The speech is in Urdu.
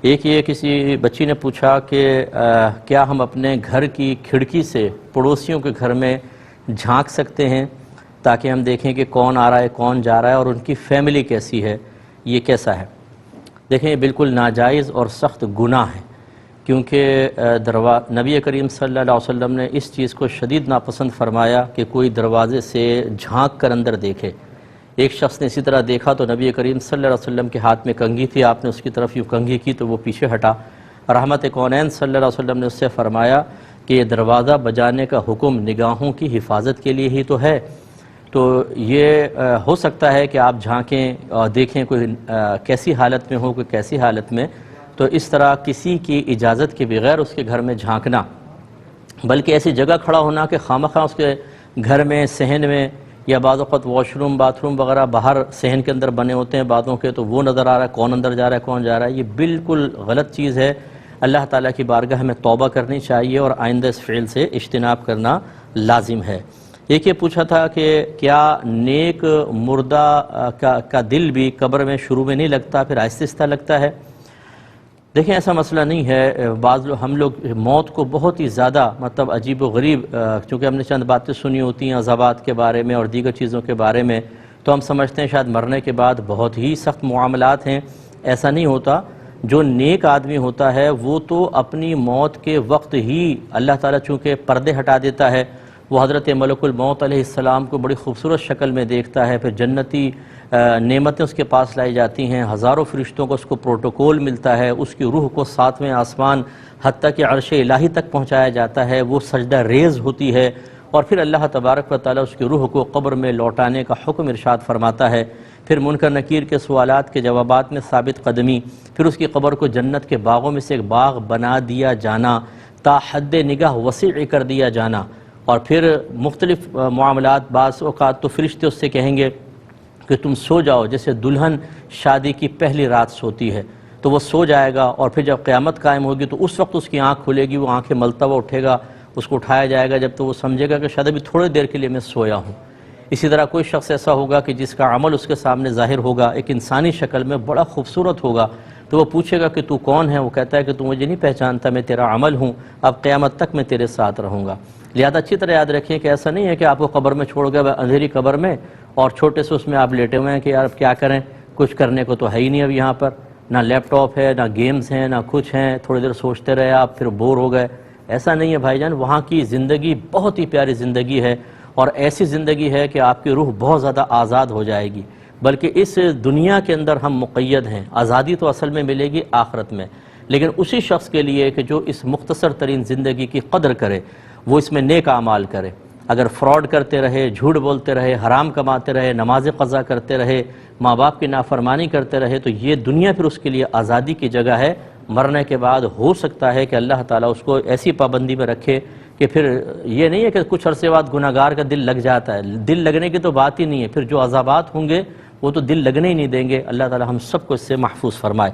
ایک یہ کسی بچی نے پوچھا کہ کیا ہم اپنے گھر کی کھڑکی سے پڑوسیوں کے گھر میں جھانک سکتے ہیں تاکہ ہم دیکھیں کہ کون آ رہا ہے کون جا رہا ہے اور ان کی فیملی کیسی ہے، یہ کیسا ہے؟ دیکھیں یہ بالکل ناجائز اور سخت گناہ ہے، کیونکہ نبی کریم صلی اللہ علیہ وسلم نے اس چیز کو شدید ناپسند فرمایا کہ کوئی دروازے سے جھانک کر اندر دیکھے۔ ایک شخص نے اسی طرح دیکھا تو نبی کریم صلی اللہ علیہ وسلم کے ہاتھ میں کنگھی تھی، آپ نے اس کی طرف یوں کنگھی کی تو وہ پیچھے ہٹا۔ رحمت کونین صلی اللہ علیہ وسلم نے اس سے فرمایا کہ یہ دروازہ بجانے کا حکم نگاہوں کی حفاظت کے لیے ہی تو ہے، تو یہ ہو سکتا ہے کہ آپ جھانکیں اور دیکھیں کوئی کیسی حالت میں ہو، کوئی کیسی حالت میں، تو اس طرح کسی کی اجازت کے بغیر اس کے گھر میں جھانکنا، بلکہ ایسی جگہ کھڑا ہونا کہ خواہ اس کے گھر میں صحن میں یا بعض اوقات واش روم باتھ روم وغیرہ باہر صحن کے اندر بنے ہوتے ہیں بعضوں کے، تو وہ نظر آ رہا ہے کون اندر جا رہا ہے کون جا رہا ہے، یہ بالکل غلط چیز ہے۔ اللہ تعالیٰ کی بارگاہ میں توبہ کرنی چاہیے اور آئندہ اس فعل سے اجتناب کرنا لازم ہے۔ ایک یہ پوچھا تھا کہ کیا نیک مردہ کا دل بھی قبر میں شروع میں نہیں لگتا، پھر آہستہ آہستہ لگتا ہے؟ دیکھیں ایسا مسئلہ نہیں ہے، ہم لوگ موت کو بہت ہی زیادہ عجیب و غریب، چونکہ ہم نے چند باتیں سنی ہوتی ہیں عذابات کے بارے میں اور دیگر چیزوں کے بارے میں، تو ہم سمجھتے ہیں شاید مرنے کے بعد بہت ہی سخت معاملات ہیں۔ ایسا نہیں ہوتا۔ جو نیک آدمی ہوتا ہے وہ تو اپنی موت کے وقت ہی اللہ تعالیٰ چونکہ پردے ہٹا دیتا ہے، وہ حضرت ملک الموت علیہ السلام کو بڑی خوبصورت شکل میں دیکھتا ہے، پھر جنتی نعمتیں اس کے پاس لائی جاتی ہیں، ہزاروں فرشتوں کو اس کو پروٹوکول ملتا ہے، اس کی روح کو ساتویں آسمان حتیٰ کہ عرش الہی تک پہنچایا جاتا ہے، وہ سجدہ ریز ہوتی ہے، اور پھر اللہ تبارک و تعالیٰ اس کی روح کو قبر میں لوٹانے کا حکم ارشاد فرماتا ہے۔ پھر منکر نکیر کے سوالات کے جوابات میں ثابت قدمی، پھر اس کی قبر کو جنت کے باغوں میں سے ایک باغ بنا دیا جانا، تا حد نگاہ وسیع کر دیا جانا، اور پھر مختلف معاملات، بعض اوقات تو فرشتے اس سے کہیں گے کہ تم سو جاؤ، جیسے دلہن شادی کی پہلی رات سوتی ہے، تو وہ سو جائے گا، اور پھر جب قیامت قائم ہوگی تو اس وقت اس کی آنکھ کھلے گی، وہ آنکھیں ملتا ہوا اٹھے گا، اس کو اٹھایا جائے گا، جب تو وہ سمجھے گا کہ شاید ابھی تھوڑی دیر کے لیے میں سویا ہوں۔ اسی طرح کوئی شخص ایسا ہوگا کہ جس کا عمل اس کے سامنے ظاہر ہوگا، ایک انسانی شکل میں بڑا خوبصورت ہوگا، تو وہ پوچھے گا کہ تو کون ہے؟ وہ کہتا ہے کہ تو مجھے نہیں پہچانتا، میں تیرا عمل ہوں، اب قیامت تک میں تیرے ساتھ رہوں گا۔ لہذا اچھی طرح یاد رکھیں کہ ایسا نہیں ہے کہ آپ کو قبر میں چھوڑ گئے اندھیری قبر میں اور چھوٹے سے اس میں آپ لیٹے ہوئے ہیں کہ یار اب کیا کریں، کچھ کرنے کو تو ہے ہی نہیں، اب یہاں پر نہ لیپ ٹاپ ہے، نہ گیمز ہیں، نہ کچھ ہیں، تھوڑی دیر سوچتے رہے آپ، پھر بور ہو گئے۔ ایسا نہیں ہے بھائی جان، وہاں کی زندگی بہت ہی پیاری زندگی ہے، اور ایسی زندگی ہے کہ آپ کی روح بہت زیادہ آزاد ہو جائے گی، بلکہ اس دنیا کے اندر ہم مقید ہیں، آزادی تو اصل میں ملے گی آخرت میں، لیکن اسی شخص کے لیے کہ جو اس مختصر ترین زندگی کی قدر کرے، وہ اس میں نیک اعمال کرے۔ اگر فراڈ کرتے رہے، جھوٹ بولتے رہے، حرام کماتے رہے، نماز قضا کرتے رہے، ماں باپ کی نافرمانی کرتے رہے، تو یہ دنیا پھر اس کے لیے آزادی کی جگہ ہے۔ مرنے کے بعد ہو سکتا ہے کہ اللہ تعالیٰ اس کو ایسی پابندی میں رکھے کہ پھر یہ نہیں ہے کہ کچھ عرصے بعد گناہگار کا دل لگ جاتا ہے، دل لگنے کی تو بات ہی نہیں ہے، پھر جو عذابات ہوں گے وہ تو دل لگنے ہی نہیں دیں گے۔ اللہ تعالیٰ ہم سب کو اس سے محفوظ فرمائے۔